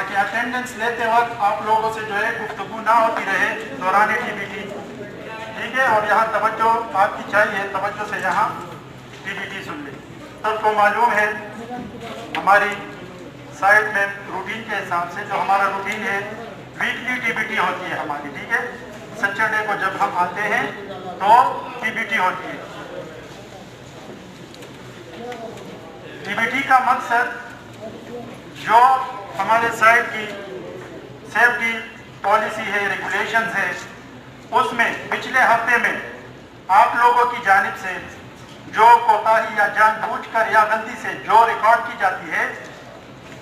تاکہ اٹینڈنس لیتے وقت آپ لوگوں سے جو ہے گفتگو نہ ہوتی رہے دوران TBT، ٹھیک ہے؟ اور یہاں توجہ آپ کی چاہیے، توجہ سے یہاں TBT سن لیں۔ سب کو معلوم ہے ہماری سائٹ میں روٹین کے حساب سے جو ہمارا روٹین ہے ویکلی TBT ہوتی ہے ہماری، ٹھیک ہے؟ سیٹرڈے کو جب ہم آتے ہیں تو TBT ہوتی ہے۔ TBT کا مقصد جو ہمارے سائٹ کی سیفٹی پالیسی ہے، ریگولیشنز ہے، اس میں پچھلے ہفتے میں آپ لوگوں کی جانب سے جو کوتاہی یا جان بوجھ کر یا غلطی سے جو ریکارڈ کی جاتی ہے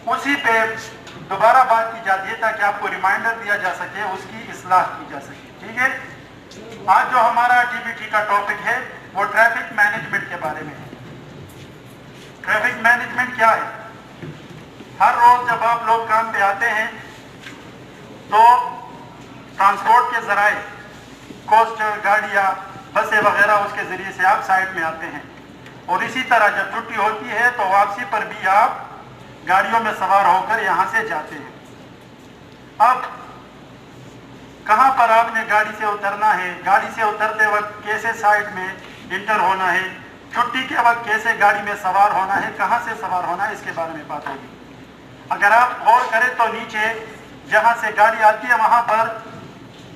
اسی پہ دوبارہ بات کی جاتی ہے تاکہ آپ کو ریمائنڈر دیا جا سکے، اس کی اصلاح کی جا سکے، ٹھیک ہے؟ آج جو ہمارا TBT کا ٹاپک ہے وہ ٹریفک مینجمنٹ کے بارے میں ہے۔ ٹریفک مینجمنٹ کیا ہے؟ ہر روز جب آپ لوگ کام پہ آتے ہیں تو ٹرانسپورٹ کے ذرائع، کوسٹر، گاڑیاں، بسیں وغیرہ، اس کے ذریعے سے آپ سائٹ میں آتے ہیں، اور اسی طرح جب چھٹی ہوتی ہے تو واپسی پر بھی آپ گاڑیوں میں سوار ہو کر یہاں سے جاتے ہیں۔ اب کہاں پر آپ نے گاڑی سے اترنا ہے، گاڑی سے اترتے وقت کیسے سائٹ میں انٹر ہونا ہے، چھٹی کے وقت کیسے گاڑی میں سوار ہونا ہے، کہاں سے سوار ہونا ہے، اس کے بارے میں بات ہوگی۔ اگر آپ غور کریں تو نیچے جہاں سے گاڑی آتی ہے وہاں پر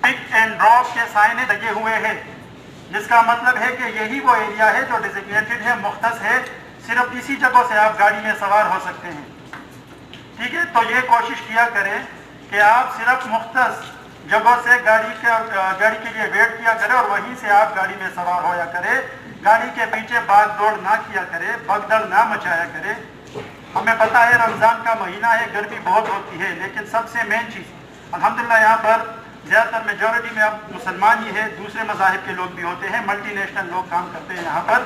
پک اینڈ ڈراپ کے سائن لگے ہوئے ہیں، جس کا مطلب ہے کہ یہی وہ ایریا ہے جو ڈیزگنیٹڈ ہے، مختص ہے، صرف اسی جگہ سے آپ گاڑی میں سوار ہو سکتے ہیں، ٹھیک ہے؟ تو یہ کوشش کیا کریں کہ آپ صرف مختص جگہوں سے گاڑی کے لیے ویٹ کیا کریں اور وہیں سے آپ گاڑی میں سوار ہویا کریں، گاڑی کے پیچھے بھاگ دوڑ نہ کیا کرے، بھگدڑ نہ مچایا کرے۔ ہمیں پتہ ہے رمضان کا مہینہ ہے، گرمی بہت ہوتی ہے، لیکن سب سے مین چیز الحمدللہ یہاں پر زیادہ تر میجورٹی میں اب مسلمان ہی ہے، دوسرے مذاہب کے لوگ بھی ہوتے ہیں، ملٹی نیشنل لوگ کام کرتے ہیں یہاں پر،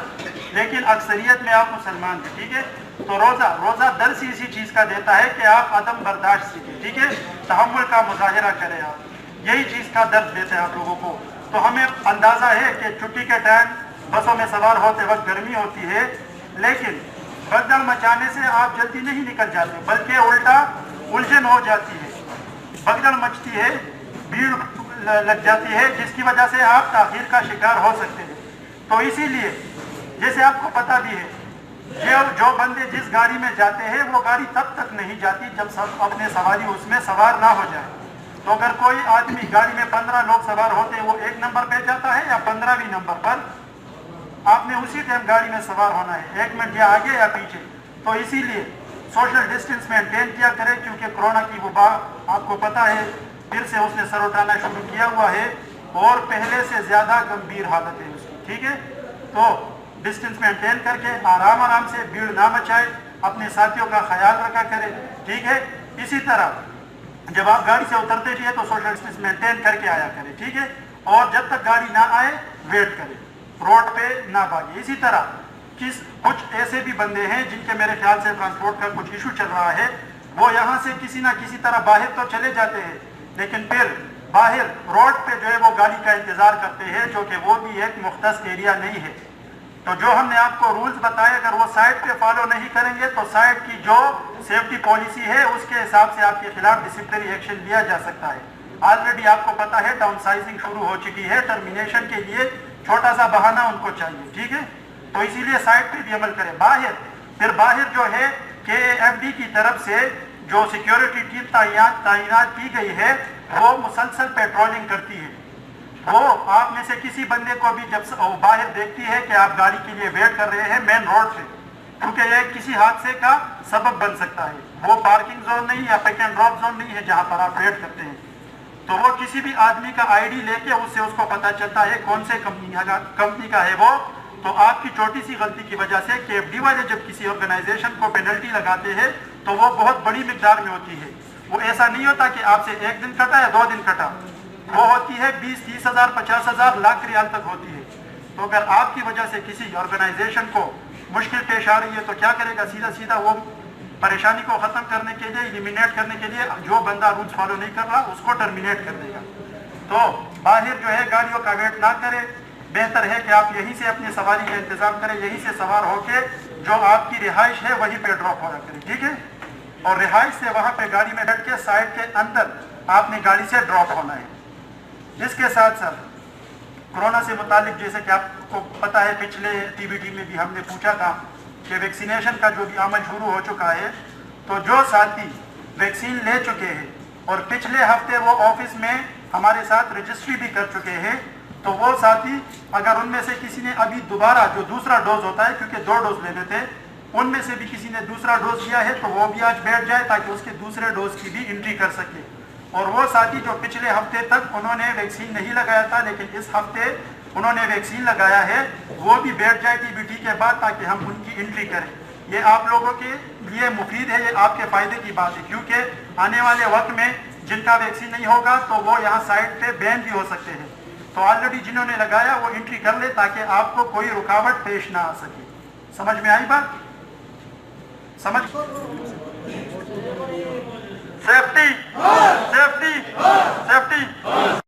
لیکن اکثریت میں آپ مسلمان ہیں، ٹھیک ہے؟ تو روزہ درس اسی چیز کا دیتا ہے کہ آپ عدم برداشت سیکھیں، ٹھیک ہے؟ تحمل کا مظاہرہ کریں، آپ یہی چیز کا درس دیتے ہیں آپ لوگوں کو۔ تو ہمیں اندازہ ہے کہ چھٹی کے ٹائم بسوں میں سوار ہوتے وقت گرمی ہوتی ہے، لیکن بھگدڑ مچانے سے آپ جلدی نہیں نکل جاتے، بلکہ الٹا الجھن ہو جاتی ہے، بھگدڑ مچتی ہے، بھیڑ لگ جاتی ہے، جس کی وجہ سے آپ تاخیر کا شکار ہو سکتے ہیں۔ تو اسی لیے جیسے آپ کو پتہ بھی ہے جو بندے جس گاڑی میں جاتے ہیں وہ گاڑی تب تک نہیں جاتی جب سب اپنے سواری اس میں سوار نہ ہو جائے۔ تو اگر کوئی آدمی گاڑی میں 15 لوگ سوار ہوتے ہیں، وہ 1 نمبر پہ جاتا ہے یا 15ویں نمبر پر، آپ نے اسی ٹائم گاڑی میں سوار ہونا ہے، 1 منٹ یا آگے یا پیچھے۔ تو اسی لیے سوشل ڈسٹینس مینٹین کیا کرے، کیونکہ کرونا کی وبا آپ کو پتہ ہے پھر سے اس نے سر اٹھانا شروع کیا ہوا ہے اور پہلے سے زیادہ گمبھیر حالت ہے اس کی، ٹھیک ہے؟ تو ڈسٹینس مینٹین کر کے آرام سے، بھیڑ نہ مچائے، اپنے ساتھیوں کا خیال رکھا کرے، ٹھیک ہے؟ اسی طرح جب آپ گاڑی سے اترتے بھی ہیں تو سوشل ڈسٹینس مینٹین کر کے آیا کرے، ٹھیک ہے؟ اور جب تک گاڑی نہ آئے ویٹ کرے، روڈ پہ نہ بھاگے۔ اسی طرح کچھ ایسے بھی بندے ہیں جن کے میرے خیال سے ٹرانسپورٹ کا کچھ ایشو چل رہا ہے، وہ یہاں سے کسی نہ کسی طرح باہر تو چلے جاتے ہیں، لیکن پھر باہر روڈ پہ جو ہے وہ گاڑی کا انتظار کرتے ہیں، جو کہ وہ بھی ایک مختص ایریا نہیں ہے۔ تو جو ہم نے آپ کو رولز بتائے اگر وہ سائٹ پہ فالو نہیں کریں گے تو سائٹ کی جو سیفٹی پالیسی ہے اس کے حساب سے آپ کے خلاف ڈسپلنری ایکشن لیا جا سکتا ہے۔ آلریڈی آپ کو پتہ ہے ڈاؤن سائزنگ شروع ہو چکی ہے، ٹرمینیشن کے لیے چھوٹا سا بہانہ ان کو چاہیے، ٹھیک ہے؟ تو اسی لیے سائٹ پہ بھی عمل کریں۔ باہر جو ہے KAFD کی طرف سے جو سیکیورٹی ٹیم تعینات کی گئی ہے وہ مسلسل پیٹرولنگ کرتی ہے، وہ آپ میں سے کسی بندے کو بھی جب باہر دیکھتی ہے کہ آپ گاڑی کے لیے ویٹ کر رہے ہیں مین روڈ سے، کیونکہ یہ کسی حادثے کا سبب بن سکتا ہے، وہ پارکنگ زون نہیں یا پک اینڈ ڈراپ زون نہیں ہے جہاں پر آپ ویٹ کرتے ہیں، تو وہ کسی بھی آدمی کا ID لے کے اس سے اس کو پتہ چلتا ہے کون سے کمپنی کا ہے وہ۔ تو آپ کی چھوٹی سی غلطی کی وجہ سے KFD والے جب کسی آرگنائزیشن کو پینلٹی لگاتے ہیں تو وہ بہت بڑی مقدار میں ہوتی ہے، وہ ایسا نہیں ہوتا کہ آپ سے 1 دن کٹا یا 2 دن کٹا، وہ ہوتی ہے 20-30 ہزار 50 ہزار لاکھ ریال تک ہوتی ہے۔ تو اگر آپ کی وجہ سے کسی آرگنائزیشن کو مشکل پیش آ رہی ہے تو کیا کرے گا؟ سیدھا وہ پریشانی کو ختم کرنے کے لیے، ایلیمینیٹ کرنے کے لیے جو بندہ رولز فالو نہیں کر رہا اس کو ٹرمینیٹ کر دے گا۔ تو باہر جو ہے گاڑیوں کا ویٹ نہ کرے، بہتر ہے کہ آپ یہیں سے اپنی سواری کا انتظام کریں، یہیں سے سوار ہو کے جو آپ کی رہائش ہے وہیں پہ ڈراپ ہو رہا کریں، ٹھیک ہے؟ اور رہائش سے وہاں پہ گاڑی میں بیٹھ کے سائٹ کے اندر آپ نے گاڑی سے ڈراپ ہونا ہے۔ اس کے ساتھ ساتھ کورونا سے متعلق جیسے کہ آپ کو پتہ ہے پچھلے ٹی بی ٹی میں بھی ہم نے پوچھا تھا کہ ویکسینیشن کا جو بھی عمل شروع ہو چکا ہے، تو جو ساتھی ویکسین لے چکے ہیں اور پچھلے ہفتے وہ آفس میں ہمارے ساتھ رجسٹری بھی کر چکے ہیں، تو وہ ساتھی اگر ان میں سے کسی نے ابھی دوبارہ جو دوسرا ڈوز ہوتا ہے، کیونکہ 2 ڈوز لینے تھے، ان میں سے بھی کسی نے دوسرا ڈوز لیا ہے تو وہ بھی آج بیٹھ جائے تاکہ اس کے دوسرے ڈوز کی بھی انٹری کر سکے۔ اور وہ ساتھی جو پچھلے ہفتے تک انہوں نے ویکسین نہیں لگایا تھا لیکن اس ہفتے انہوں نے ویکسین لگایا ہے، وہ بھی بیٹھ جائے ٹی بی ٹی کے بعد تاکہ ہم ان کی انٹری کریں۔ یہ آپ لوگوں کے لیے مفید ہے، یہ آپ کے فائدے کی بات ہے، کیونکہ آنے والے وقت میں جن کا ویکسین نہیں ہوگا تو وہ یہاں سائٹ پہ بین بھی ہو سکتے ہیں۔ تو آلریڈی جنہوں نے لگایا وہ انٹری کر لے تاکہ آپ کو کوئی رکاوٹ پیش نہ آ سکے۔ سمجھ میں آئی بات؟ سمجھ سیفٹی سیفٹی سیفٹی